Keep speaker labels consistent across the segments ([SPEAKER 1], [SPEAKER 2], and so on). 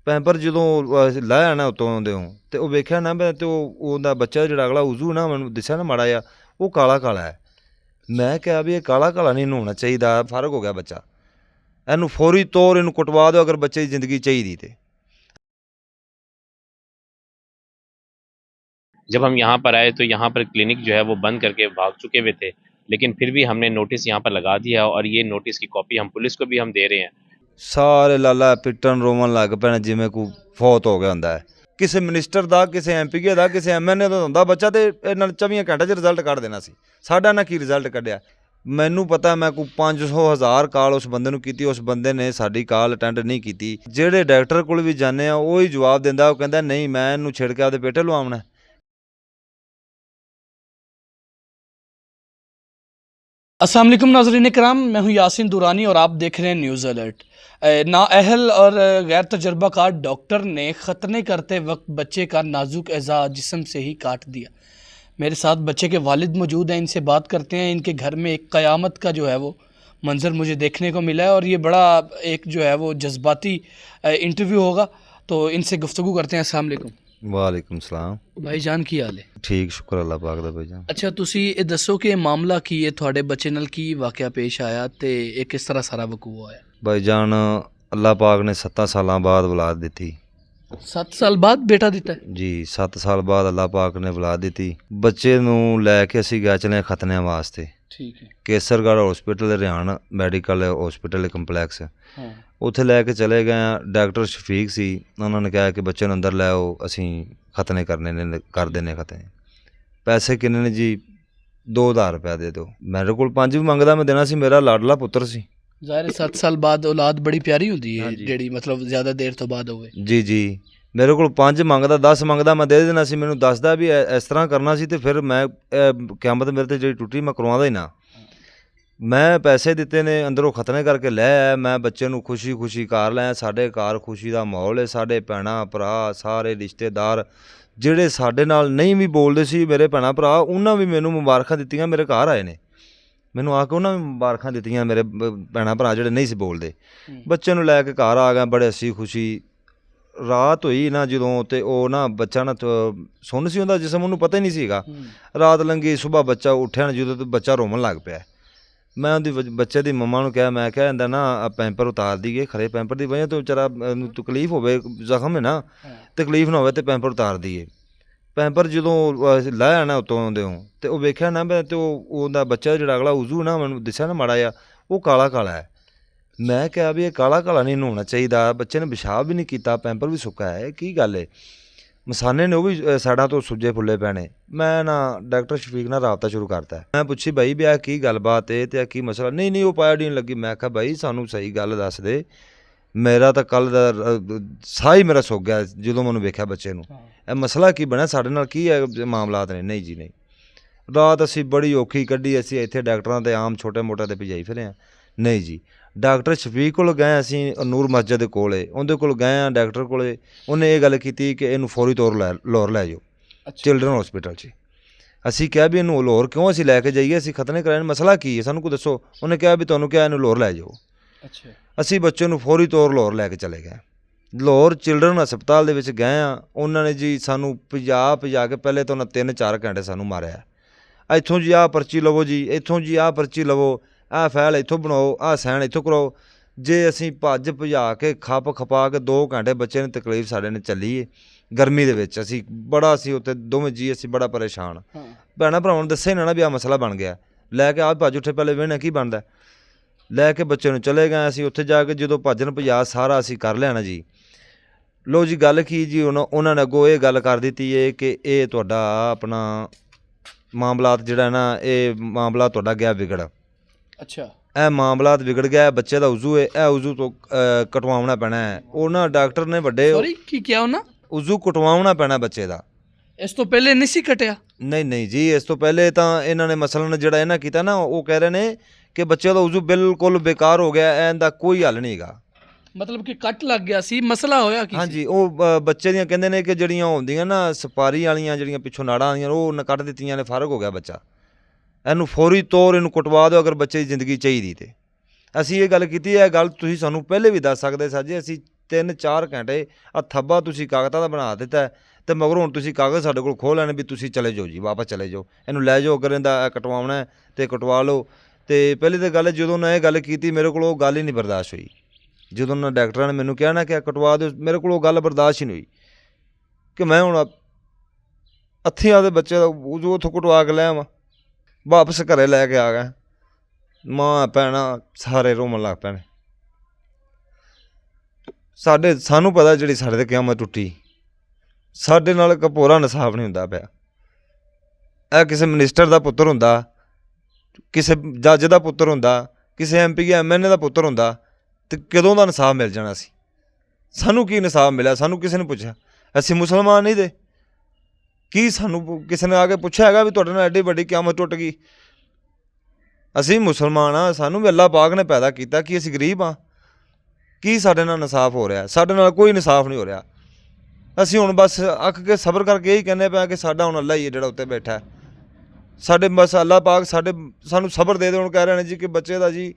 [SPEAKER 1] Pamper ਜਦੋਂ ਲਾਹਿਆ ਨਾ ਉੱਤੋਂ ਆਉਂਦੇ ਹੋ ਤੇ ਉਹ ਵੇਖਿਆ ਨਾ ਮੈਂ ਤੇ ਉਹਦਾ ਬੱਚਾ ਜਿਹੜਾ ਅਗਲਾ ਉਜ਼ੂ ਨਾ ਮੈਨੂੰ ਦਿਸਿਆ ਨਾ ਮਾੜਾ ਜਿਹਾ ਉਹ ਕਾਲਾ ਕਾਲਾ ਹੈ। ਮੈਂ ਕਿਹਾ ਵੀ ਇਹ ਕਾਲਾ ਕਾਲਾ ਨਹੀਂ ਨਹਾਉਣਾ ਚਾਹੀਦਾ, ਫਰਕ ਹੋ ਗਿਆ ਬੱਚਾ, ਇਹਨੂੰ ਫੌਰੀ ਤੌਰ ਇਹਨੂੰ ਕੁਟਵਾ ਦਿਓ ਅਗਰ ਬੱਚੇ ਦੀ ਜ਼ਿੰਦਗੀ ਚਾਹੀਦੀ ਤੇ।
[SPEAKER 2] जब हम यहाँ पर आए तो यहाँ पर क्लिनिक जो है वो बंद करके भाग चुके हुए थे, लेकिन फिर भी हमने नोटिस यहाँ पर लगा दिया और ये नोटिस की कॉपी हम पुलिस को भी हम दे रहे हैं।
[SPEAKER 1] ਸਾਰੇ ਲਾਲਾ ਪਿੱਟਣ ਰੋਵਣ ਲੱਗ ਪੈਣ ਜਿਵੇਂ ਕੋਈ ਫੌਤ ਹੋ ਗਿਆ ਹੁੰਦਾ ਹੈ। ਕਿਸੇ ਮਿਨਿਸਟਰ ਦਾ, ਕਿਸੇ ਐਮਪੀਏ ਦਾ, ਕਿਸੇ ਐਮਐਨਏ ਦਾ ਹੁੰਦਾ ਬੱਚਾ ਤੇ ਇਹਨਾਂ 24 ਘੰਟੇ 'ਚ ਰਿਜ਼ਲਟ ਕੱਢ ਦੇਣਾ ਸੀ। ਸਾਡਾ ਨਾ ਕੀ ਰਿਜ਼ਲਟ ਕੱਢਿਆ, ਮੈਨੂੰ ਪਤਾ ਮੈਂ ਕੋਈ 500,000 ਕਾਲ ਉਸ ਬੰਦੇ ਨੂੰ ਕੀਤੀ, ਉਸ ਬੰਦੇ ਨੇ ਸਾਡੀ ਕਾਲ ਅਟੈਂਡ ਨਹੀਂ ਕੀਤੀ। ਜਿਹੜੇ ਡਾਕਟਰ ਕੋਲ ਵੀ ਜਾਂਦੇ ਆ ਉਹ ਹੀ ਜਵਾਬ ਦਿੰਦਾ, ਉਹ ਕਹਿੰਦਾ ਨਹੀਂ ਮੈਂ ਇਹਨੂੰ ਛਿੜ ਕੇ ਆਪਦੇ ਪੇਟੇ ਲਵਾਉਣਾ।
[SPEAKER 3] अस्सलाम वालेकुम नाज़रीन कराम, मैं हूं यासिन दुरानी और आप देख रहे हैं न्यूज़ अलर्ट। नाअहल और गैर तजर्बाकार डॉक्टर ने ख़तने करते वक्त बच्चे का नाजुक अज़ा जिस्म से ही काट दिया। मेरे साथ बच्चे के वालिद मौजूद हैं, इनसे बात करते हैं। इनके घर में एक क़यामत का जो है वो मंज़र मुझे देखने को मिला है और ये बड़ा एक जो है वो जज्बाती इंटरव्यू होगा, तो इनसे गुफ्तगू करते हैं। अस्सलाम वालेकुम।
[SPEAKER 1] ਵਾਲੇਕੁਮ ਸਲਾਮ।
[SPEAKER 3] भाईजान की हाल है?
[SPEAKER 1] ਠੀਕ, ਸ਼ੁਕਰ ਅੱਲਾਹ ਪਾਕ ਦਾ ਭਾਈ ਜਾਨ।
[SPEAKER 3] अच्छा, तुसी ये दसो कि मामला की है थोड़े बच्चे नाल की वाक़या पेश आया ते ये किस तरह सारा वकूआ होया?
[SPEAKER 1] ਭਾਈ ਜਾਨ ਅੱਲਾਹ ਪਾਕ ਨੇ 7 ਸਾਲਾਂ ਬਾਅਦ ਔਲਾਦ ਦਿੱਤੀ
[SPEAKER 3] 7 साल बाद बेटा दिता है
[SPEAKER 1] ਜੀ। 7 ਸਾਲ ਬਾਅਦ ਅੱਲਾਹ ਪਾਕ ਨੇ ਔਲਾਦ ਦਿੱਤੀ। ਬੱਚੇ ਨੂੰ ਲੈ ਕੇ ਅਸੀਂ ਗਏ ਚਲੇ ਖਤਨਿਆਂ ਵਾਸਤੇ।
[SPEAKER 3] ठीक है।
[SPEAKER 1] ਕੇਸਰਗੜ੍ਹ ਹਸਪੀਟਲ ਰਿਆਣ ਮੈਡੀਕਲ ਹਸਪੀਟਲ ਕੰਪਲੈਕਸ,
[SPEAKER 3] हाँ
[SPEAKER 1] ਉੱਥੇ ਲੈ ਕੇ ਚਲੇ ਗਏ ਆ। ਡਾਕਟਰ ਸ਼ਫੀਕ ਸੀ, ਉਹਨਾਂ ਨੇ ਕਿਹਾ ਕਿ ਬੱਚੇ ਨੂੰ ਅੰਦਰ ਲੈ ਆਓ, ਅਸੀਂ ਖਤਨੇ ਕਰਨੇ ਨੇ, ਕਰ ਦਿੰਦੇ ਖਤਨੇ। ਪੈਸੇ ਕਿੰਨੇ ਨੇ ਜੀ? 2000 ਰੁਪਇਆ ਦੇ ਦਿਓ। ਮੇਰੇ ਕੋਲ 5 ਵੀ ਮੰਗਦਾ, ਮੈਂ ਦੇਣਾ ਸੀ, ਮੇਰਾ ਲਾਡਲਾ ਪੁੱਤਰ ਸੀ।
[SPEAKER 3] ज़ाहिर है 7 साल बाद औलाद बड़ी प्यारी होती है,
[SPEAKER 1] हाँ जी।
[SPEAKER 3] जेड़ी मतलब ज़्यादा देर तो बाद होवे।
[SPEAKER 1] ਜੀ ਜੀ, ਮੇਰੇ ਕੋਲ 5 ਮੰਗਦਾ, 10 ਮੰਗਦਾ, ਮੈਂ ਦੇ ਦੇਣਾ ਸੀ। ਮੈਨੂੰ ਦੱਸਦਾ ਵੀ ਇਸ ਤਰ੍ਹਾਂ ਕਰਨਾ ਸੀ ਤੇ ਫਿਰ ਮੈਂ ਕਿਆਮਤ ਮੇਰੇ ਤੇ ਜਿਹੜੀ ਟੁੱਟੀ ਮੈਂ ਕਰਵਾਉਂਦਾ ਹੀ ਨਾ। ਮੈਂ ਪੈਸੇ ਦਿੱਤੇ ਨੇ, ਅੰਦਰੋਂ ਖਤਨੇ ਕਰਕੇ ਲੈ ਆਇਆ। ਮੈਂ ਬੱਚੇ ਨੂੰ ਖੁਸ਼ੀ ਖੁਸ਼ੀ ਘਰ ਲੈ ਆਇਆ। ਸਾਡੇ ਘਰ ਖੁਸ਼ੀ ਦਾ ਮਾਹੌਲ ਹੈ। ਸਾਡੇ ਭੈਣਾਂ ਭਰਾ, ਸਾਰੇ ਰਿਸ਼ਤੇਦਾਰ ਜਿਹੜੇ ਸਾਡੇ ਨਾਲ ਨਹੀਂ ਵੀ ਬੋਲਦੇ ਸੀ, ਮੇਰੇ ਭੈਣਾਂ ਭਰਾ, ਉਹਨਾਂ ਵੀ ਮੈਨੂੰ ਮੁਬਾਰਕਾਂ ਦਿੱਤੀਆਂ। ਮੇਰੇ ਘਰ ਆਏ ਨੇ, ਮੈਨੂੰ ਆ ਕੇ ਉਹਨਾਂ ਵੀ ਮੁਬਾਰਕਾਂ ਦਿੱਤੀਆਂ। ਮੇਰੇ ਭੈਣਾਂ ਭਰਾ ਜਿਹੜੇ ਨਹੀਂ ਸੀ ਬੋਲਦੇ, ਬੱਚੇ ਨੂੰ ਲੈ ਕੇ ਘਰ ਆ ਗਏ ਬੜੇ ਹੱਸੀ ਖੁਸ਼ੀ। ਰਾਤ ਹੋਈ ਨਾ ਜਦੋਂ, ਤੇ ਉਹ ਨਾ ਬੱਚਾ ਨਾ ਸੁੰਨ ਸੀ ਹੁੰਦਾ ਜਿਸਮ, ਉਹਨੂੰ ਪਤਾ ਹੀ ਨਹੀਂ ਸੀਗਾ। ਰਾਤ ਲੰਘੀ, ਸੁਬਾਹ ਬੱਚਾ ਉੱਠਿਆ ਨਾ ਜਦੋਂ, ਤੇ ਬੱਚਾ ਰੋਣ ਲੱਗ ਪਿਆ। ਮੈਂ ਉਹਦੀ ਬੱਚੇ ਦੀ ਮੰਮਾ ਨੂੰ ਕਿਹਾ, ਮੈਂ ਕਿਹਾ ਇਹਦਾ ਨਾ ਪੈਂਪਰ ਉਤਾਰ ਦਈਏ, ਖਰੇ ਪੈਂਪਰ ਦੀ ਵਜ੍ਹਾ ਤੋਂ ਵਿਚਾਰਾ ਨੂੰ ਤਕਲੀਫ ਹੋਵੇ, ਜ਼ਖਮ ਹੈ ਨਾ, ਤਕਲੀਫ ਨਾ ਹੋਵੇ ਤੇ ਪੈਂਪਰ ਉਤਾਰ ਦਈਏ। ਪੈਂਪਰ ਜਦੋਂ ਲਾਹਿਆ ਨਾ ਉੱਤੋਂ ਆਉਂਦੇ ਹੋ ਤੇ ਉਹ ਵੇਖਿਆ ਨਾ ਮੈਂ ਤੇ ਉਹਦਾ ਬੱਚਾ ਜਿਹੜਾ ਅਗਲਾ ਉਜ਼ੂ ਨਾ ਮੈਨੂੰ ਦਿਸਿਆ ਨਾ ਮਾੜਾ ਜਿਹਾ ਉਹ ਕਾਲਾ ਕਾਲਾ ਹੈ। ਮੈਂ ਕਿਹਾ ਵੀ ਇਹ ਕਾਲਾ ਕਾਲਾ ਨਹੀਂ ਨਹਾਉਣਾ ਚਾਹੀਦਾ, ਬੱਚੇ ਨੇ ਪਿਸ਼ਾਬ ਵੀ ਨਹੀਂ ਕੀਤਾ, ਪੈਂਪਰ ਵੀ ਸੁੱਕਾ ਹੈ, ਕੀ ਗੱਲ ਹੈ। ਮਸਾਨੇ ਨੇ ਉਹ ਵੀ ਸਾਈਡਾਂ ਤੋਂ ਸੁੱਜੇ ਫੁੱਲੇ ਪੈਣੇ। ਮੈਂ ਨਾ ਡਾਕਟਰ ਸ਼ਫੀਕ ਨਾਲ ਰਾਬਤਾ ਸ਼ੁਰੂ ਕਰਤਾ। ਮੈਂ ਪੁੱਛੀ ਬਾਈ ਵੀ ਆ ਕੀ ਗੱਲਬਾਤ ਹੈ ਤੇ ਆ ਕੀ ਮਸਲਾ? ਨਹੀਂ ਉਹ ਪਾਇਓਡੀਨ ਲੱਗੀ। ਮੈਂ ਕਿਹਾ ਬਾਈ ਸਾਨੂੰ ਸਹੀ ਗੱਲ ਦੱਸ ਦੇ, ਮੇਰਾ ਤਾਂ ਕੱਲ੍ਹ ਦਾ ਸਾਹ ਹੀ ਮੇਰਾ ਸੁੱਕ ਗਿਆ ਜਦੋਂ ਮੈਨੂੰ ਵੇਖਿਆ ਬੱਚੇ ਨੂੰ। ਇਹ ਮਸਲਾ ਕੀ ਬਣਿਆ, ਸਾਡੇ ਨਾਲ ਕੀ ਹੈ ਮਾਮਲਾਤ ਨੇ? ਨਹੀਂ ਜੀ ਨਹੀਂ। ਰਾਤ ਅਸੀਂ ਬੜੀ ਔਖੀ ਕੱਢੀ, ਅਸੀਂ ਇੱਥੇ ਡਾਕਟਰਾਂ ਦੇ ਆਮ ਛੋਟੇ ਮੋਟੇ ਤੇ ਭਜਾਈ ਫਿਰੇ ਹਾਂ। ਨਹੀਂ ਜੀ, ਡਾਕਟਰ ਸ਼ਫੀਕ ਕੋਲ ਗਏ ਅਸੀਂ, ਨੂਰ ਮਸਜਿਦ ਦੇ ਕੋਲ, ਉਹਦੇ ਕੋਲ ਗਏ ਹਾਂ ਡਾਕਟਰ ਕੋਲ। ਉਹਨੇ ਇਹ ਗੱਲ ਕੀਤੀ ਕਿ ਇਹਨੂੰ ਫੌਰੀ ਤੌਰ ਲਾਹੌਰ ਲੈ ਜਾਓ, ਚਿਲਡਰਨ ਹਸਪੀਟਲ 'ਚ। ਅਸੀਂ ਕਿਹਾ ਵੀ ਇਹਨੂੰ ਲਾਹੌਰ ਕਿਉਂ ਅਸੀਂ ਲੈ ਕੇ ਜਾਈਏ, ਅਸੀਂ ਖਤਨੇ ਕਰਾਏ, ਮਸਲਾ ਕੀ ਹੈ ਸਾਨੂੰ ਕੋਈ ਦੱਸੋ। ਉਹਨੇ ਕਿਹਾ ਵੀ ਤੁਹਾਨੂੰ ਕਿਹਾ ਇਹਨੂੰ ਲਾਹੌਰ ਲੈ ਜਾਓ।
[SPEAKER 3] अच्छा,
[SPEAKER 1] ਅਸੀਂ ਬੱਚੇ ਨੂੰ ਫੌਰੀ ਤੌਰ ਲਾਹੌਰ ਲੈ ਕੇ ਚਲੇ ਗਏ। ਲਾਹੌਰ ਚਿਲਡਰਨ ਹਸਪਤਾਲ ਦੇ ਵਿੱਚ ਗਏ ਹਾਂ। ਉਹਨਾਂ ਨੇ ਜੀ ਸਾਨੂੰ ਭਜਾ ਕੇ ਪਹਿਲੇ ਤਾਂ ਉਹਨਾਂ 3-4 ਘੰਟੇ ਸਾਨੂੰ ਮਾਰਿਆ। ਇੱਥੋਂ ਜੀ ਆਹ ਪਰਚੀ ਲਵੋ ਜੀ, ਇੱਥੋਂ ਜੀ ਆਹ ਪਰਚੀ ਲਵੋ, ਆਹ ਫਾਈਲ ਇੱਥੋਂ ਬਣਾਓ, ਆਹ ਸਾਈਨ ਇੱਥੋਂ ਕਰਾਓ। ਜੇ ਅਸੀਂ ਭੱਜ ਭਜਾ ਕੇ ਖਪਾ ਕੇ 2 ਘੰਟੇ ਬੱਚੇ ਨੇ ਤਕਲੀਫ ਸਾਡੇ ਨੇ ਚੱਲੀ ਹੈ ਗਰਮੀ ਦੇ ਵਿੱਚ। ਅਸੀਂ ਬੜਾ ਸੀ ਉੱਥੇ ਦੋਵੇਂ ਜੀ, ਅਸੀਂ ਬੜਾ ਪਰੇਸ਼ਾਨ। ਭੈਣਾਂ ਭਰਾਵਾਂ ਨੂੰ ਦੱਸਿਆ ਨਾ ਵੀ ਆਹ ਮਸਲਾ ਬਣ ਗਿਆ, ਲੈ ਕੇ ਆਹ ਭੱਜ ਉੱਠੇ, ਪਹਿਲੇ ਵੇਖਣਾ ਕੀ ਬਣਦਾ। ਲੈ ਕੇ ਬੱਚੇ ਨੂੰ ਚਲੇ ਗਏ ਅਸੀਂ। ਉੱਥੇ ਜਾ ਕੇ ਜਦੋਂ ਭੱਜਣ ਭਜਾ ਸਾਰਾ ਅਸੀਂ ਕਰ ਲਿਆ ਨਾ ਜੀ। ਲੋ ਜੀ ਗੱਲ ਕੀ ਜੀ, ਉਹਨਾਂ ਨੇ ਅੱਗੋਂ ਇਹ ਗੱਲ ਕਰ ਦਿੱਤੀ ਹੈ ਕਿ ਇਹ ਤੁਹਾਡਾ ਆਪਣਾ ਮਾਮਲਾਤ ਜਿਹੜਾ ਨਾ, ਇਹ ਮਾਮਲਾ ਤੁਹਾਡਾ ਗਿਆ ਵਿਗੜ।
[SPEAKER 3] अच्छा,
[SPEAKER 1] ਇਹ ਮਾਮਲਾਤ ਵਿਗੜ ਗਿਆ, ਬੱਚੇ ਦਾ ਉਜ਼ੂ ਹੈ, ਇਹ ਉਜ਼ੂ ਤੋਂ ਕਟਵਾਉਣਾ ਪੈਣਾ ਹੈ। ਉਹ ਨਾ ਡਾਕਟਰ ਨੇ ਵੱਡੇ
[SPEAKER 3] सॉरी की क्या होना?
[SPEAKER 1] ਉਜ਼ੂ ਕਟਵਾਉਣਾ ਪੈਣਾ ਬੱਚੇ ਦਾ।
[SPEAKER 3] इस तो पहले नहीं सी कटिया?
[SPEAKER 1] ਨਹੀਂ ਜੀ, ਇਸ ਤੋਂ ਪਹਿਲੇ ਤਾਂ ਇਹਨਾਂ ਨੇ ਮਸਲਨ ਜਿਹੜਾ ਇਹਨਾਂ ਕੀਤਾ ਨਾ, ਉਹ ਕਹਿ ਰਹੇ ਨੇ ਕਿ ਬੱਚੇ ਦਾ ਉਜ਼ੂ ਬਿਲਕੁਲ ਬੇਕਾਰ ਹੋ ਗਿਆ, ਇਹਦਾ ਕੋਈ ਹੱਲ ਨਹੀਂ ਹੈਗਾ।
[SPEAKER 3] मतलब कि कट लग गया सी, मसला होया की?
[SPEAKER 1] ਹਾਂਜੀ, ਉਹ ਬੱਚੇ ਦੀਆਂ ਕਹਿੰਦੇ ਨੇ ਕਿ ਜਿਹੜੀਆਂ ਹੁੰਦੀਆਂ ਨਾ ਸਪਾਰੀ ਵਾਲੀਆਂ ਜਿਹੜੀਆਂ ਪਿੱਛੋਂ ਨਾੜਾਂ ਆਉਂਦੀਆਂ ਉਹ ਕੱਢ ਦਿੱਤੀਆਂ ਨੇ, ਫਰਕ ਹੋ ਗਿਆ ਬੱਚਾ। ਇਹਨੂੰ ਫੌਰੀ ਤੌਰ ਇਹਨੂੰ ਕੁਟਵਾ ਦਿਓ ਅਗਰ ਬੱਚੇ ਦੀ ਜ਼ਿੰਦਗੀ ਚਾਹੀਦੀ ਤੇ। ਅਸੀਂ ਇਹ ਗੱਲ ਕੀਤੀ, ਇਹ ਗੱਲ ਤੁਸੀਂ ਸਾਨੂੰ ਪਹਿਲੇ ਵੀ ਦੱਸ ਸਕਦੇ ਸਾਂ ਜੀ। ਅਸੀਂ 3-4 ਘੰਟੇ ਆ ਥੱਬਾ ਤੁਸੀਂ ਕਾਗਜ਼ਾਂ ਦਾ ਬਣਾ ਦਿੱਤਾ ਤੇ ਮਗਰੋਂ ਹੁਣ ਤੁਸੀਂ ਕਾਗਜ਼ ਸਾਡੇ ਕੋਲ ਖੋਹ ਲੈਣੇ ਵੀ ਤੁਸੀਂ ਚਲੇ ਜਾਓ ਜੀ, ਵਾਪਸ ਚਲੇ ਜਾਓ, ਇਹਨੂੰ ਲੈ ਜਾਓ, ਅਗਰ ਇਹਦਾ ਕਟਵਾਉਣਾ ਤੇ ਕਟਵਾ ਲਓ। ਤੇ ਪਹਿਲੀ ਤਾਂ ਗੱਲ ਜਦੋਂ ਉਹਨਾਂ ਇਹ ਗੱਲ ਕੀਤੀ ਮੇਰੇ ਕੋਲ ਉਹ ਗੱਲ ਹੀ ਨਹੀਂ ਬਰਦਾਸ਼ਤ ਹੋਈ। ਜਦੋਂ ਉਹਨਾਂ ਡਾਕਟਰਾਂ ਨੇ ਮੈਨੂੰ ਕਿਹਾ ਨਾ ਕਿ ਕਟਵਾ ਦਿਓ, ਮੇਰੇ ਕੋਲ ਉਹ ਗੱਲ ਬਰਦਾਸ਼ਤ ਹੀ ਨਹੀਂ ਹੋਈ ਕਿ ਮੈਂ ਹੁਣ ਹੱਥੀਂ ਆਪਦੇ ਬੱਚੇ ਦਾ ਜੋ ਉੱਥੋਂ ਕਟਵਾ ਕੇ ਲੈ ਆਵਾਂ, ਵਾਪਸ ਘਰੇ ਲੈ ਕੇ ਆ ਗਿਆ। ਮਾਂ ਭੈਣਾਂ ਸਾਰੇ ਰੋਣ ਲੱਗ ਪੈਣੇ। ਸਾਨੂੰ ਪਤਾ ਜਿਹੜੀ ਸਾਡੇ ਤੇ ਕਿਆਮਤ ਟੁੱਟੀ, ਸਾਡੇ ਨਾਲ ਕਪੂਰਾ ਇਨਸਾਫ ਨਹੀਂ ਹੁੰਦਾ ਪਿਆ। ਇਹ ਕਿਸੇ ਮਿਨਿਸਟਰ ਦਾ ਪੁੱਤਰ ਹੁੰਦਾ, ਕਿਸੇ ਜੱਜ ਦਾ ਪੁੱਤਰ ਹੁੰਦਾ, ਕਿਸੇ MP ਜਾਂ MNA ਦਾ ਪੁੱਤਰ ਹੁੰਦਾ ਤੇ ਕਦੋਂ ਦਾ ਇਨਸਾਫ ਮਿਲ ਜਾਣਾ ਸੀ। ਸਾਨੂੰ ਕੀ ਇਨਸਾਫ ਮਿਲਿਆ? ਸਾਨੂੰ ਕਿਸੇ ਨੇ ਪੁੱਛਿਆ? ਅਸੀਂ ਮੁਸਲਮਾਨ ਨਹੀਂ ਦੇ ਕੀ ਸਾਨੂੰ ਕਿਸੇ ਨੇ ਆ ਕੇ ਪੁੱਛਿਆ ਹੈਗਾ ਵੀ ਤੁਹਾਡੇ ਨਾਲ ਐਡੀ ਵੱਡੀ ਕਿਆਮਤ ਟੁੱਟ ਗਈ? ਅਸੀਂ ਮੁਸਲਮਾਨ ਹਾਂ, ਸਾਨੂੰ ਵੀ ਅੱਲਾਹ ਪਾਕ ਨੇ ਪੈਦਾ ਕੀਤਾ ਕਿ ਅਸੀਂ ਗਰੀਬ ਹਾਂ। ਕੀ ਸਾਡੇ ਨਾਲ ਇਨਸਾਫ ਹੋ ਰਿਹਾ? ਸਾਡੇ ਨਾਲ ਕੋਈ ਇਨਸਾਫ ਨਹੀਂ ਹੋ ਰਿਹਾ। ਅਸੀਂ ਹੁਣ ਬਸ ਅੱਕ ਕੇ ਸਬਰ ਕਰਕੇ ਇਹੀ ਕਹਿੰਦੇ ਪਏ ਕਿ ਸਾਡਾ ਹੁਣ ਅੱਲਾ ਹੀ ਹੈ ਜਿਹੜਾ ਉੱਤੇ ਬੈਠਾ। ਸਾਡੇ ਬਸ ਅੱਲਾਹ ਪਾਕ ਸਾਨੂੰ ਸਬਰ ਦੇ ਦੇਣ। ਕਹਿ ਰਹੇ ਨੇ ਜੀ ਕਿ ਬੱਚੇ ਦਾ ਜੀ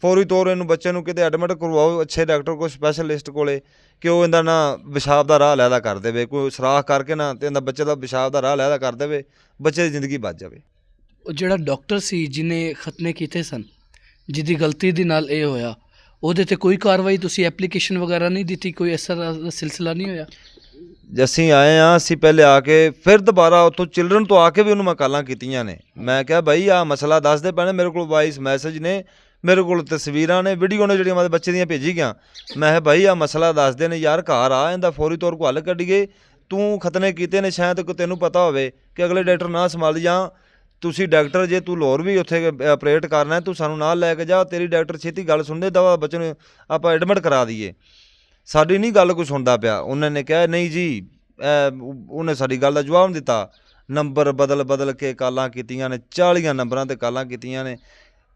[SPEAKER 1] ਫੌਰੀ ਤੌਰ ਇਹਨੂੰ ਬੱਚੇ ਨੂੰ ਕਿਤੇ ਐਡਮਿਟ ਕਰਵਾਓ ਅੱਛੇ ਡਾਕਟਰ ਕੋਲ, ਸਪੈਸ਼ਲਿਸਟ ਕੋਲੇ, ਕਿ ਉਹ ਇਹਦਾ ਨਾ ਪਿਸ਼ਾਬ ਦਾ ਰਾਹ ਲੈਦਾ ਕਰ ਦੇਵੇ, ਕੋਈ ਸਰਾਖ ਕਰਕੇ ਨਾ ਤੇ ਇਹਦਾ ਬੱਚੇ ਦਾ ਪਿਸ਼ਾਬ ਦਾ ਰਾਹ ਲੈਦਾ ਕਰ ਦੇਵੇ, ਬੱਚੇ ਦੀ ਜ਼ਿੰਦਗੀ ਬਚ ਜਾਵੇ।
[SPEAKER 3] ਉਹ ਜਿਹੜਾ ਡਾਕਟਰ ਸੀ ਜਿਹਨੇ ਖਤਨੇ ਕੀਤੇ ਸਨ, ਜਿਹਦੀ ਗਲਤੀ ਦੇ ਨਾਲ ਇਹ ਹੋਇਆ, ਉਹਦੇ ਤੇ ਕੋਈ ਕਾਰਵਾਈ ਤੁਸੀਂ ਐਪਲੀਕੇਸ਼ਨ ਵਗੈਰਾ ਨਹੀਂ ਦਿੱਤੀ? ਕੋਈ ਇਸ ਤਰ੍ਹਾਂ ਦਾ ਸਿਲਸਿਲਾ ਨਹੀਂ ਹੋਇਆ?
[SPEAKER 1] ਅਸੀਂ ਆਏ ਹਾਂ, ਅਸੀਂ ਪਹਿਲੇ ਆ ਕੇ ਫਿਰ ਦੁਬਾਰਾ ਉੱਥੋਂ ਚਿਲਡਰਨ ਤੋਂ ਆ ਕੇ ਵੀ ਉਹਨੂੰ ਮੈਂ ਕਾਲਾਂ ਕੀਤੀਆਂ ਨੇ। ਮੈਂ ਕਿਹਾ ਬਾਈ ਆਹ ਮਸਲਾ ਦੱਸਦੇ ਪੈਣੇ, ਮੇਰੇ ਕੋਲ ਵਾਇਸ ਮੈਸੇਜ ਨੇ, ਮੇਰੇ ਕੋਲ ਤਸਵੀਰਾਂ ਨੇ, ਵੀਡੀਓ ਨੇ ਜਿਹੜੀਆਂ ਮੇਰੇ ਬੱਚੇ ਦੀਆਂ ਭੇਜੀ ਗਿਆ। ਮੈਂ ਕਿਹਾ ਬਾਈ ਆਹ ਮਸਲਾ ਦੱਸਦੇ ਨੇ ਯਾਰ, ਘਰ ਆ ਇਹਦਾ ਫੌਰੀ ਤੌਰ 'ਤੇ ਹੱਲ ਕੱਢੀਏ। ਤੂੰ ਖਤਨੇ ਕੀਤੇ ਨੇ, ਸ਼ਾਇਦ ਕੋਈ ਤੈਨੂੰ ਪਤਾ ਹੋਵੇ ਕਿ ਅਗਲੇ ਡਾਕਟਰ ਨਾ ਸੰਭਾਲ, ਜਾਂ ਤੁਸੀਂ ਡਾਕਟਰ ਜੇ ਤੂੰ ਲੋਰ ਵੀ ਉੱਥੇ ਆਪਰੇਟ ਕਰਨਾ ਤੂੰ ਸਾਨੂੰ ਨਾਲ ਲੈ ਕੇ ਜਾ, ਤੇਰੀ ਡਾਕਟਰ ਛੇਤੀ ਗੱਲ ਸੁਣਦੇ, ਦਵਾ ਬੱਚੇ ਨੂੰ ਆਪਾਂ ਐਡਮਿਟ ਕਰਾ ਦਈਏ। ਸਾਡੀ ਨਹੀਂ ਗੱਲ ਕੋਈ ਸੁਣਦਾ ਪਿਆ। ਉਹਨਾਂ ਨੇ ਕਿਹਾ ਨਹੀਂ ਜੀ, ਉਹਨੇ ਸਾਡੀ ਗੱਲ ਦਾ ਜਵਾਬ ਨਹੀਂ ਦਿੱਤਾ। ਨੰਬਰ ਬਦਲ ਕੇ ਕਾਲਾਂ ਕੀਤੀਆਂ ਨੇ, 40 ਨੰਬਰਾਂ 'ਤੇ ਕਾਲਾਂ ਕੀਤੀਆਂ ਨੇ।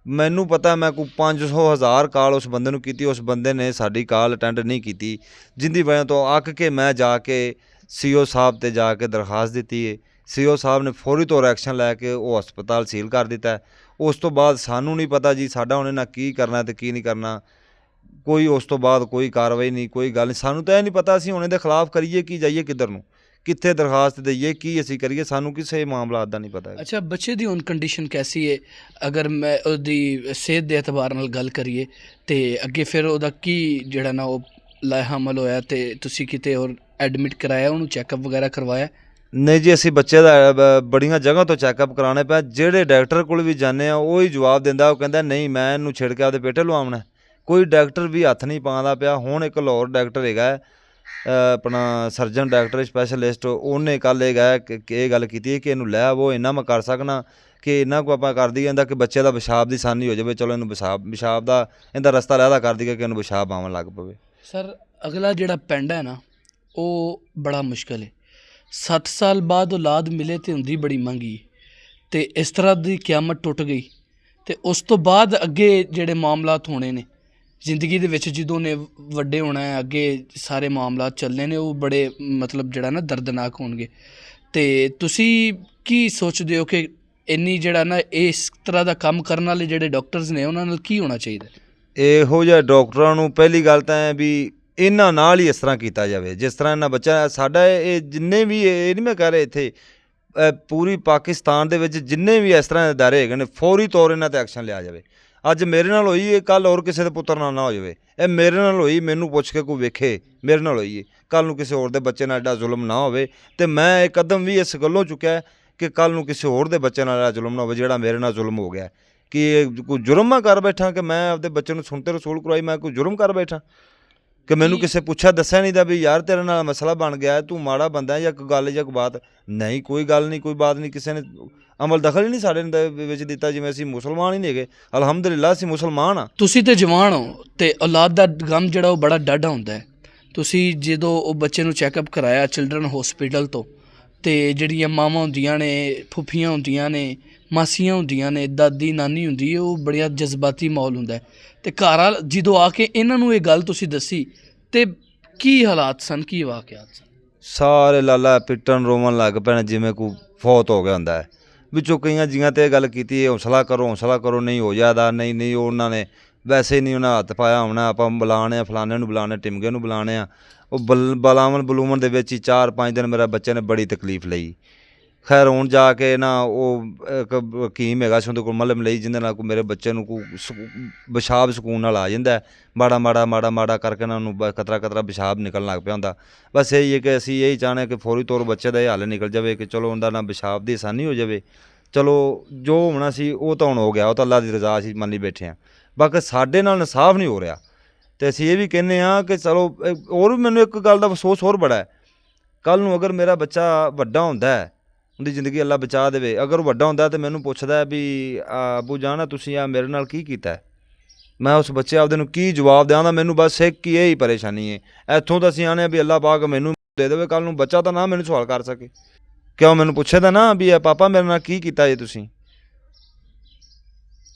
[SPEAKER 1] ਮੈਨੂੰ ਪਤਾ ਮੈਂ ਕੋਈ 500-1000 ਕਾਲ ਉਸ ਬੰਦੇ ਨੂੰ ਕੀਤੀ, ਉਸ ਬੰਦੇ ਨੇ ਸਾਡੀ ਕਾਲ ਅਟੈਂਡ ਨਹੀਂ ਕੀਤੀ, ਜਿੰਦੀ ਵਜ੍ਹਾ ਤੋਂ ਅੱਕ ਕੇ ਮੈਂ ਜਾ ਕੇ CO ਸਾਹਿਬ 'ਤੇ ਜਾ ਕੇ ਦਰਖਾਸਤ ਦਿੱਤੀ ਹੈ। CO ਸਾਹਿਬ ਨੇ ਫੌਰੀ ਤੌਰ ਐਕਸ਼ਨ ਲੈ ਕੇ ਉਹ ਹਸਪਤਾਲ ਸੀਲ ਕਰ ਦਿੱਤਾ। ਉਸ ਤੋਂ ਬਾਅਦ ਸਾਨੂੰ ਨਹੀਂ ਪਤਾ ਜੀ ਸਾਡਾ ਹੁਣ ਇਹਨਾਂ ਕੀ ਕਰਨਾ ਤੇ ਕੀ ਨਹੀਂ ਕਰਨਾ। ਕੋਈ ਉਸ ਤੋਂ ਬਾਅਦ ਕੋਈ ਕਾਰਵਾਈ ਨਹੀਂ, ਕੋਈ ਗੱਲ ਨਹੀਂ। ਸਾਨੂੰ ਤਾਂ ਇਹ ਨਹੀਂ ਪਤਾ ਅਸੀਂ ਹੁਣ ਇਹਦੇ ਖਿਲਾਫ ਕਰੀਏ ਕੀ, ਜਾਈਏ ਕਿੱਧਰ ਨੂੰ, ਕਿੱਥੇ ਦਰਖਾਸਤ ਦਈਏ, ਕੀ ਅਸੀਂ ਕਰੀਏ, ਸਾਨੂੰ ਕਿਸੇ ਮਾਮਲਾਤ ਦਾ ਨਹੀਂ ਪਤਾ।
[SPEAKER 3] ਅੱਛਾ, ਬੱਚੇ ਦੀ ਹੁਣ ਕੰਡੀਸ਼ਨ ਕੈਸੀ ਹੈ? ਅਗਰ ਮੈਂ ਉਹਦੀ ਸਿਹਤ ਦੇ ਅਤਬਾਰ ਨਾਲ ਗੱਲ ਕਰੀਏ ਤੇ ਅੱਗੇ ਫਿਰ ਉਹਦਾ ਕੀ ਜਿਹੜਾ ਨਾ ਉਹ ਲਾਹਮਲ ਹੋਇਆ ਤੇ ਤੁਸੀਂ ਕਿਤੇ ਹੋਰ ਐਡਮਿਟ ਕਰਾਇਆ, ਉਹਨੂੰ ਚੈੱਕਅਪ ਵਗੈਰਾ ਕਰਵਾਇਆ?
[SPEAKER 1] ਨਹੀਂ ਜੀ, ਅਸੀਂ ਬੱਚੇ ਦਾ ਬੜੀਆਂ ਜਗ੍ਹਾ ਤੋਂ ਚੈੱਕਅਪ ਕਰਾਉਣੇ ਪਿਆ। ਜਿਹੜੇ ਡਾਕਟਰ ਕੋਲ ਵੀ ਜਾਂਦੇ ਆ ਉਹ ਹੀ ਜਵਾਬ ਦਿੰਦਾ, ਉਹ ਕਹਿੰਦਾ ਨਹੀਂ ਮੈਂ ਇਹਨੂੰ ਛਿੜ ਕੇ ਆਪਦੇ ਪੇਟੇ ਲਵਾਉਣਾ। ਕੋਈ ਡਾਕਟਰ ਵੀ ਹੱਥ ਨਹੀਂ ਪਾਉਂਦਾ ਪਿਆ। ਹੁਣ ਇੱਕ ਲਾਹੌਰ ਡਾਕਟਰ ਹੈਗਾ ਆਪਣਾ ਸਰਜਨ ਡਾਕਟਰ ਸਪੈਸ਼ਲਿਸਟ, ਉਹਨੇ ਕੱਲ੍ਹ ਇਹ ਗੱਲ ਕੀਤੀ ਕਿ ਇਹਨੂੰ ਲੈ ਆਵੋ, ਇੰਨਾ ਮੈਂ ਕਰ ਸਕਣਾ ਕਿ ਇਹਨਾਂ ਕੋ ਆਪਾਂ ਕਰ ਦਈਏ ਇਹਦਾ ਕਿ ਬੱਚੇ ਦਾ ਪਿਸ਼ਾਬ ਦੀ ਆਸਾਨੀ ਹੋ ਜਾਵੇ। ਚਲੋ ਇਹਨੂੰ ਪਿਸ਼ਾਬ ਦਾ ਇਹਦਾ ਰਸਤਾ ਲੈਦਾ ਕਰ ਦਈਏ ਕਿ ਇਹਨੂੰ ਪਿਸ਼ਾਬ ਆਉਣ ਲੱਗ ਪਵੇ।
[SPEAKER 3] ਸਰ ਅਗਲਾ ਜਿਹੜਾ ਪਿੰਡ ਹੈ ਨਾ ਉਹ ਬੜਾ ਮੁਸ਼ਕਿਲ ਹੈ। 7 ਸਾਲ ਬਾਅਦ ਔਲਾਦ ਮਿਲੇ ਤੇ ਹੁੰਦੀ ਬੜੀ ਮਹਿੰਗੀ, ਤੇ ਇਸ ਤਰ੍ਹਾਂ ਦੀ ਕਿਆਮਤ ਟੁੱਟ ਗਈ ਤੇ ਉਸ ਤੋਂ ਬਾਅਦ ਅੱਗੇ ਜਿਹੜੇ ਮਾਮਲਾਤ ਹੋਣੇ ਨੇ ਜ਼ਿੰਦਗੀ ਦੇ ਵਿੱਚ, ਜਦੋਂ ਨੇ ਵੱਡੇ ਹੋਣਾ ਹੈ, ਅੱਗੇ ਸਾਰੇ ਮਾਮਲਾਤ ਚੱਲਣੇ ਨੇ, ਉਹ ਬੜੇ ਮਤਲਬ ਜਿਹੜਾ ਨਾ ਦਰਦਨਾਕ ਹੋਣਗੇ। ਤੇ ਤੁਸੀਂ ਕੀ ਸੋਚਦੇ ਹੋ ਕਿ ਇੰਨੀ ਜਿਹੜਾ ਨਾ ਇਸ ਤਰ੍ਹਾਂ ਦਾ ਕੰਮ ਕਰਨ ਵਾਲੇ ਜਿਹੜੇ ਡਾਕਟਰਸ ਨੇ ਉਹਨਾਂ ਨਾਲ ਕੀ ਹੋਣਾ ਚਾਹੀਦਾ? ਇਹੋ
[SPEAKER 1] ਜਿਹੇ ਡਾਕਟਰਾਂ ਨੂੰ ਪਹਿਲੀ ਗੱਲ ਤਾਂ ਹੈ ਵੀ ਇਹਨਾਂ ਨਾਲ ਹੀ ਇਸ ਤਰ੍ਹਾਂ ਕੀਤਾ ਜਾਵੇ ਜਿਸ ਤਰ੍ਹਾਂ ਇਹਨਾਂ ਬੱਚਾ ਸਾਡਾ ਇਹ ਜਿੰਨੇ ਵੀ, ਇਹ ਨਹੀਂ ਮੈਂ ਕਹਿ ਰਿਹਾ ਇੱਥੇ ਪੂਰੀ ਪਾਕਿਸਤਾਨ ਦੇ ਵਿੱਚ ਜਿੰਨੇ ਵੀ ਇਸ ਤਰ੍ਹਾਂ ਦੇ ਅਦਾਰੇ ਹੈਗੇ ਨੇ, ਫੌਰੀ ਤੌਰ ਇਹਨਾਂ 'ਤੇ ਐਕਸ਼ਨ ਲਿਆ ਜਾਵੇ। ਅੱਜ ਮੇਰੇ ਨਾਲ ਹੋਈ ਇਹ, ਕੱਲ੍ਹ ਹੋਰ ਕਿਸੇ ਦੇ ਪੁੱਤਰ ਨਾਲ ਨਾ ਹੋ ਜਾਵੇ। ਇਹ ਮੇਰੇ ਨਾਲ ਹੋਈ, ਮੈਨੂੰ ਪੁੱਛ ਕੇ ਕੋਈ ਵੇਖੇ ਮੇਰੇ ਨਾਲ ਹੋਈ ਹੈ, ਕੱਲ੍ਹ ਨੂੰ ਕਿਸੇ ਹੋਰ ਦੇ ਬੱਚੇ ਨਾਲ ਐਡਾ ਜ਼ੁਲਮ ਨਾ ਹੋਵੇ। ਅਤੇ ਮੈਂ ਇਹ ਕਦਮ ਵੀ ਇਸ ਗੱਲੋਂ ਚੁੱਕਿਆ ਕਿ ਕੱਲ੍ਹ ਨੂੰ ਕਿਸੇ ਹੋਰ ਦੇ ਬੱਚੇ ਨਾਲ ਐਡਾ ਜ਼ੁਲਮ ਨਾ ਹੋਵੇ ਜਿਹੜਾ ਮੇਰੇ ਨਾਲ ਜ਼ੁਲਮ ਹੋ ਗਿਆ। ਕਿ ਇਹ ਕੋਈ ਜੁਰਮ ਮੈਂ ਕਰ ਬੈਠਾ ਕਿ ਮੈਂ ਆਪਦੇ ਬੱਚੇ ਨੂੰ ਸੁਣਤੇ ਰਸੂਲ ਕਰਵਾਈ, ਮੈਂ ਕੋਈ ਜੁਰਮ ਕਰ ਬੈਠਾ ਕਿ ਮੈਨੂੰ ਕਿਸੇ ਪੁੱਛਿਆ ਦੱਸਿਆ ਨਹੀਂ ਦਾ ਵੀ ਯਾਰ ਤੇਰੇ ਨਾਲ ਮਸਲਾ ਬਣ ਗਿਆ, ਤੂੰ ਮਾੜਾ ਬੰਦਾ ਜਾਂ ਕੋਈ ਗੱਲ ਜਾਂ ਕੋਈ ਬਾਤ ਨਹੀਂ, ਕੋਈ ਗੱਲ ਨਹੀਂ, ਕੋਈ ਬਾਤ ਨਹੀਂ, ਕਿਸੇ ਨੇ ਅਮਲ ਦਖਲ ਹੀ ਨਹੀਂ ਸਾਡੇ ਵਿੱਚ ਦਿੱਤਾ। ਜਿਵੇਂ ਅਸੀਂ ਮੁਸਲਮਾਨ ਹੀ ਨਹੀਂ ਹੈਗੇ, ਅਲਹਮਦੁਲਿਲਾ ਅਸੀਂ ਮੁਸਲਮਾਨ ਹਾਂ।
[SPEAKER 3] ਤੁਸੀਂ ਤੇ ਜਵਾਨ ਹੋ ਤੇ ਔਲਾਦ ਦਾ ਗਮ ਜਿਹੜਾ ਉਹ ਬੜਾ ਡਾਢਾ ਹੁੰਦਾ ਹੈ। ਤੁਸੀਂ ਜਦੋਂ ਉਹ ਬੱਚੇ ਨੂੰ ਚੈੱਕਅਪ ਕਰਾਇਆ ਚਿਲਡਰਨ ਹੌਸਪੀਟਲ ਤੋਂ, ਤੇ ਜਿਹੜੀਆਂ ਮਾਵਾਂ ਹੁੰਦੀਆਂ ਨੇ, ਫੁੱਫੀਆਂ ਹੁੰਦੀਆਂ ਨੇ, ਮਾਸੀਆਂ ਹੁੰਦੀਆਂ ਨੇ, ਦਾਦੀ ਨਾਨੀ ਹੁੰਦੀ ਹੈ, ਉਹ ਬੜੀਆ ਜਜ਼ਬਾਤੀ ਮਾਹੌਲ ਹੁੰਦਾ ਹੈ। ਤੇ ਘਰ ਜਦੋਂ ਆ ਕੇ ਇਹਨਾਂ ਨੂੰ ਇਹ ਗੱਲ ਤੁਸੀਂ ਦੱਸੀ ਤੇ ਕੀ ਹਾਲਾਤ ਸਨ, ਕੀ ਵਾਕਿਆਤ ਸਨ?
[SPEAKER 1] ਸਾਰੇ ਲਾਲਾ ਪਿੱਟਣ ਰੋਵਣ ਲੱਗ ਪੈਣ ਜਿਵੇਂ ਕੋਈ ਫੌਤ ਹੋ ਗਿਆ ਹੁੰਦਾ ਹੈ। ਵਿੱਚੋਂ ਕਈਆਂ ਜੀਆਂ 'ਤੇ ਇਹ ਗੱਲ ਕੀਤੀ, ਹੌਸਲਾ ਕਰੋ, ਨਹੀਂ ਹੋ ਜਾਦਾ, ਨਹੀਂ ਉਹਨਾਂ ਨੇ ਵੈਸੇ ਨਹੀਂ ਉਹਨਾਂ ਹੱਥ ਪਾਇਆ ਹੋਣਾ, ਆਪਾਂ ਬੁਲਾਣੇ ਆ ਫਲਾਣੇ ਨੂੰ ਬੁਲਾਣੇ ਟਿਮਗੇ ਨੂੰ ਬੁਲਾਣੇ ਆ। ਉਹ ਬਲਾਵਨ ਬਲੂਮਨ ਦੇ ਵਿੱਚ ਹੀ 4-5 ਦਿਨ ਮੇਰਾ ਬੱਚੇ ਨੇ ਬੜੀ ਤਕਲੀਫ ਲਈ। ਖੈਰ ਹੁਣ ਜਾ ਕੇ ਨਾ ਉਹ ਇੱਕ ਹਕੀਮ ਹੈਗਾ ਸੀ, ਉਹਦੇ ਕੋਲ ਮਲਮ ਲਈ, ਜਿਹਦੇ ਨਾਲ ਕੋਈ ਮੇਰੇ ਬੱਚੇ ਨੂੰ ਕੋਈ ਪਿਸ਼ਾਬ ਸਕੂਨ ਨਾਲ ਆ ਜਾਂਦਾ, ਮਾੜਾ ਕਰਕੇ ਨਾ ਉਹਨੂੰ ਕਤਰਾ ਪਿਸ਼ਾਬ ਨਿਕਲਣ ਲੱਗ ਪਿਆ ਹੁੰਦਾ। ਬਸ ਇਹੀ ਹੈ ਕਿ ਅਸੀਂ ਇਹੀ ਚਾਹੁੰਦੇ ਕਿ ਫੌਰੀ ਤੌਰ ਬੱਚੇ ਦਾ ਇਹ ਹੱਲ ਨਿਕਲ ਜਾਵੇ, ਕਿ ਚਲੋ ਉਹਦਾ ਨਾ ਪਿਸ਼ਾਬ ਦੀ ਆਸਾਨੀ ਹੋ ਜਾਵੇ। ਚਲੋ ਜੋ ਹੋਣਾ ਸੀ ਉਹ ਤਾਂ ਹੁਣ ਹੋ ਗਿਆ, ਉਹ ਤਾਂ ਅੱਲਾ ਦੀ ਰਜ਼ਾ ਅਸੀਂ ਮੰਨੀ ਬੈਠੇ ਹਾਂ। ਬਾਕੀ ਸਾਡੇ ਨਾਲ ਇਨਸਾਫ ਨਹੀਂ ਹੋ ਰਿਹਾ, ਅਤੇ ਅਸੀਂ ਇਹ ਵੀ ਕਹਿੰਦੇ ਹਾਂ ਕਿ ਚਲੋ ਹੋਰ ਵੀ ਮੈਨੂੰ ਇੱਕ ਗੱਲ ਦਾ ਅਫਸੋਸ ਹੋਰ ਬੜਾ ਹੈ, ਕੱਲ੍ਹ ਨੂੰ ਅਗਰ ਮੇਰਾ ਬੱਚਾ ਵੱਡਾ ਹੁੰਦਾ ਹੈ, ਉਹਦੀ ਜ਼ਿੰਦਗੀ ਅੱਲਾ ਬਚਾ ਦੇਵੇ, ਅਗਰ ਉਹ ਵੱਡਾ ਹੁੰਦਾ ਤਾਂ ਮੈਨੂੰ ਪੁੱਛਦਾ ਵੀ ਅੱਬੂ ਜਾਨ ਤੁਸੀਂ ਆ ਮੇਰੇ ਨਾਲ ਕੀ ਕੀਤਾ, ਮੈਂ ਉਸ ਬੱਚੇ ਆਪਦੇ ਨੂੰ ਕੀ ਜਵਾਬ ਦਿਆਂਗਾ। ਮੈਨੂੰ ਬਸ ਇੱਕ ਹੀ ਇਹੀ ਪਰੇਸ਼ਾਨੀ ਹੈ। ਇੱਥੋਂ ਤਾਂ ਅਸੀਂ ਆਉਂਦੇ ਹਾਂ ਵੀ ਅੱਲਾ ਪਾਕ ਮੈਨੂੰ ਦੇ ਦੇਵੇ, ਕੱਲ੍ਹ ਨੂੰ ਬੱਚਾ ਤਾਂ ਨਾ ਮੈਨੂੰ ਸਵਾਲ ਕਰ ਸਕੇ, ਕਿਉਂ ਮੈਨੂੰ ਪੁੱਛੇ ਤਾਂ ਨਾ ਵੀ ਪਾਪਾ ਮੇਰੇ ਨਾਲ ਕੀ ਕੀਤਾ ਜੀ ਤੁਸੀਂ।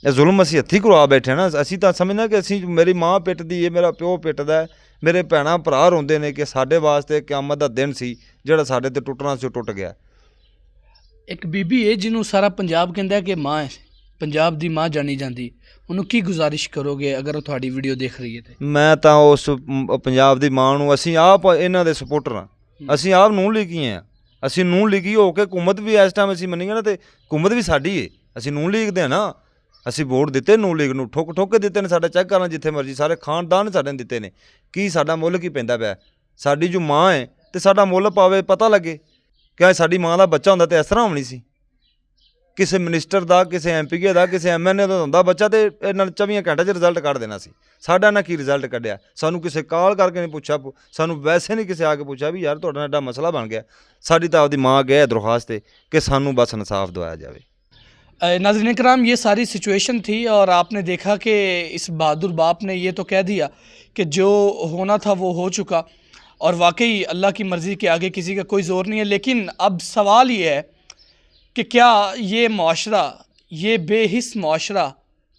[SPEAKER 1] ਇਹ ਜ਼ੁਲਮ ਅਸੀਂ ਹੱਥੀਂ ਕਰਵਾ ਬੈਠੇ ਨਾ। ਅਸੀਂ ਤਾਂ ਸਮਝਣਾ ਕਿ ਅਸੀਂ ਮੇਰੀ ਮਾਂ ਪਿੱਟਦੀ ਹੈ, ਮੇਰਾ ਪਿਓ ਪਿੱਟਦਾ, ਮੇਰੇ ਭੈਣਾਂ ਭਰਾ ਰੋਂਦੇ ਨੇ ਕਿ ਸਾਡੇ ਵਾਸਤੇ ਕਿਆਮਤ ਦਾ ਦਿਨ ਸੀ ਜਿਹੜਾ ਸਾਡੇ ਤੇ ਟੁੱਟਣਾ ਸੀ, ਉਹ ਟੁੱਟ ਗਿਆ।
[SPEAKER 3] ਇੱਕ ਬੀਬੀ ਹੈ ਜਿਹਨੂੰ ਸਾਰਾ ਪੰਜਾਬ ਕਹਿੰਦਾ ਕਿ ਮਾਂ ਹੈ, ਪੰਜਾਬ ਦੀ ਮਾਂ ਜਾਣੀ ਜਾਂਦੀ, ਉਹਨੂੰ ਕੀ ਗੁਜ਼ਾਰਿਸ਼ ਕਰੋਗੇ ਅਗਰ ਉਹ ਤੁਹਾਡੀ ਵੀਡੀਓ ਦੇਖ ਰਹੀ ਹੈ ਤੇ?
[SPEAKER 1] ਮੈਂ ਤਾਂ ਉਸ ਪੰਜਾਬ ਦੀ ਮਾਂ ਨੂੰ, ਅਸੀਂ ਆਪ ਇਹਨਾਂ ਦੇ ਸਪੋਰਟਰ ਹਾਂ, ਅਸੀਂ ਆਪ ਨੂੰਹ ਲੀਗੀ ਹਾਂ, ਅਸੀਂ ਨੂੰਹ ਲੀਗੀ ਹੋ ਕੇ ਹਕੂਮਤ ਵੀ ਇਸ ਟਾਈਮ ਅਸੀਂ ਮੰਨੀਏ ਨਾ, ਤੇ ਹਕੂਮਤ ਵੀ ਸਾਡੀ ਹੈ, ਅਸੀਂ ਨੂੰਹ ਲੀਗ ਦੇ ਨਾ, ਅਸੀਂ ਵੋਟ ਦਿੱਤੇ ਨੂੰਹ ਲੀਗ ਨੂੰ, ਠੁੱਕ ਕੇ ਦਿੱਤੇ ਨੇ, ਸਾਡਾ ਚੈੱਕ ਕਰਨਾ ਜਿੱਥੇ ਮਰਜ਼ੀ, ਸਾਰੇ ਖਾਨਦਾਨ ਸਾਡੇ ਨੇ ਦਿੱਤੇ ਨੇ। ਕੀ ਸਾਡਾ ਮੁੱਲ ਕੀ ਪੈਂਦਾ ਪਿਆ? ਸਾਡੀ ਜੋ ਮਾਂ ਹੈ ਤੇ ਸਾਡਾ ਮੁੱਲ ਪਾਵੇ, ਪਤਾ ਲੱਗੇ ਕਿ ਸਾਡੀ ਮਾਂ ਦਾ ਬੱਚਾ ਹੁੰਦਾ ਤੇ ਇਸ ਤਰ੍ਹਾਂ ਹੋਣੀ ਸੀ। ਕਿਸੇ ਮਿਨਿਸਟਰ ਦਾ, ਕਿਸੇ ਐਮਪੀਏ ਦਾ, ਕਿਸੇ ਐਮਐਨਏ ਦਾ ਹੁੰਦਾ ਬੱਚਾ ਤੇ ਇਹਨਾਂ 24 ਘੰਟੇ 'ਚ ਰਿਜ਼ਲਟ ਕੱਢ ਦੇਣਾ ਸੀ। ਸਾਡਾ ਨਾ ਕੀ ਰਿਜ਼ਲਟ ਕੱਢਿਆ, ਸਾਨੂੰ ਕਿਸੇ ਕਾਲ ਕਰਕੇ ਨਹੀਂ ਪੁੱਛਿਆ, ਸਾਨੂੰ ਵੈਸੇ ਨਹੀਂ ਕਿਸੇ ਆ ਕੇ ਪੁੱਛਿਆ ਵੀ ਯਾਰ ਤੁਹਾਡਾ ਐਡਾ ਮਸਲਾ ਬਣ ਗਿਆ। ਸਾਡੀ ਤਾਂ ਆਪਦੀ ਮਾਂ ਗਏ ਦਰਖਾਸਤ ਤੇ ਕਿ ਸਾਨੂੰ ਬਸ ਇਨਸਾਫ ਦਿਵਾਇਆ ਜਾਵੇ।
[SPEAKER 3] नाज़रीन कराम, ये सारी सिचुएशन थी और आपने देखा कि इस बहादुर बाप ने ये तो कह दिया कि जो होना था वो हो चुका, और वाकई अल्लाह की मर्ज़ी के आगे किसी का कोई ज़ोर नहीं है। लेकिन अब सवाल ये है कि क्या ये माशरा, ये बेहिस माशरा,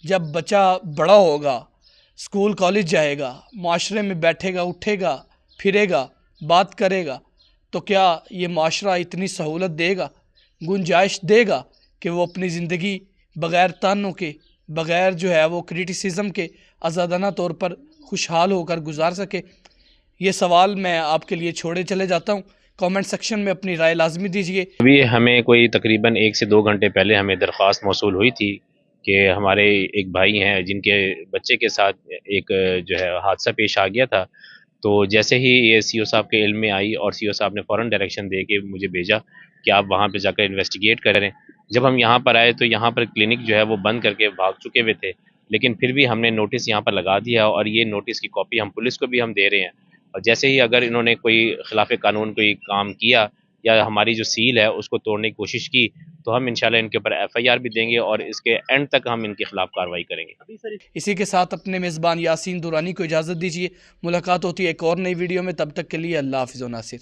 [SPEAKER 3] जब बच्चा बड़ा होगा, स्कूल कॉलेज जाएगा, माशरे में बैठेगा, उठेगा, फिरेगा, बात करेगा, तो क्या ये माशरा इतनी सहूलत देगा, गुंजाइश देगा कि वो अपनी ज़िंदगी बग़ैर तानों के, बग़ैर जो है वो क्रिटिसिज्म के आज़ादाना तौर पर खुशहाल होकर गुजार सके? ये सवाल मैं आपके लिए छोड़े चले जाता हूँ। कमेंट सेक्शन में अपनी राय लाजमी दीजिए।
[SPEAKER 2] अभी हमें कोई तकरीबन 1 से 2 घंटे पहले हमें दरख्वास्त मौसूल हुई थी कि हमारे एक भाई हैं जिनके बच्चे के साथ एक जो है हादसा पेश आ गया था। तो जैसे ही ये सीओ साहब के इल्म में आई और सीओ साहब ने फ़ौरन डायरेक्शन दे के मुझे भेजा कि आप वहाँ पे जाकर इन्वेस्टिगेट करें। जब हम यहाँ पर आए तो यहाँ पर क्लिनिक जो है वो बंद करके भाग चुके हुए थे, लेकिन फिर भी हमने नोटिस यहाँ पर लगा दिया और ये नोटिस की कॉपी हम पुलिस को भी हम दे रहे हैं। और जैसे ही अगर इन्होंने कोई खिलाफ कानून कोई काम किया या हमारी जो सील है उसको तोड़ने की कोशिश की तो हम इंशाल्लाह इनके ऊपर FIR भी देंगे और इसके एंड तक हम इनके खिलाफ कार्रवाई करेंगे।
[SPEAKER 3] इसी के साथ अपने मेज़बान यासीन दुरानी को इजाज़त दीजिए। मुलाकात होती है एक और नई वीडियो में, तब तक के लिए अल्लाह हाफ़िज़ व नासिर।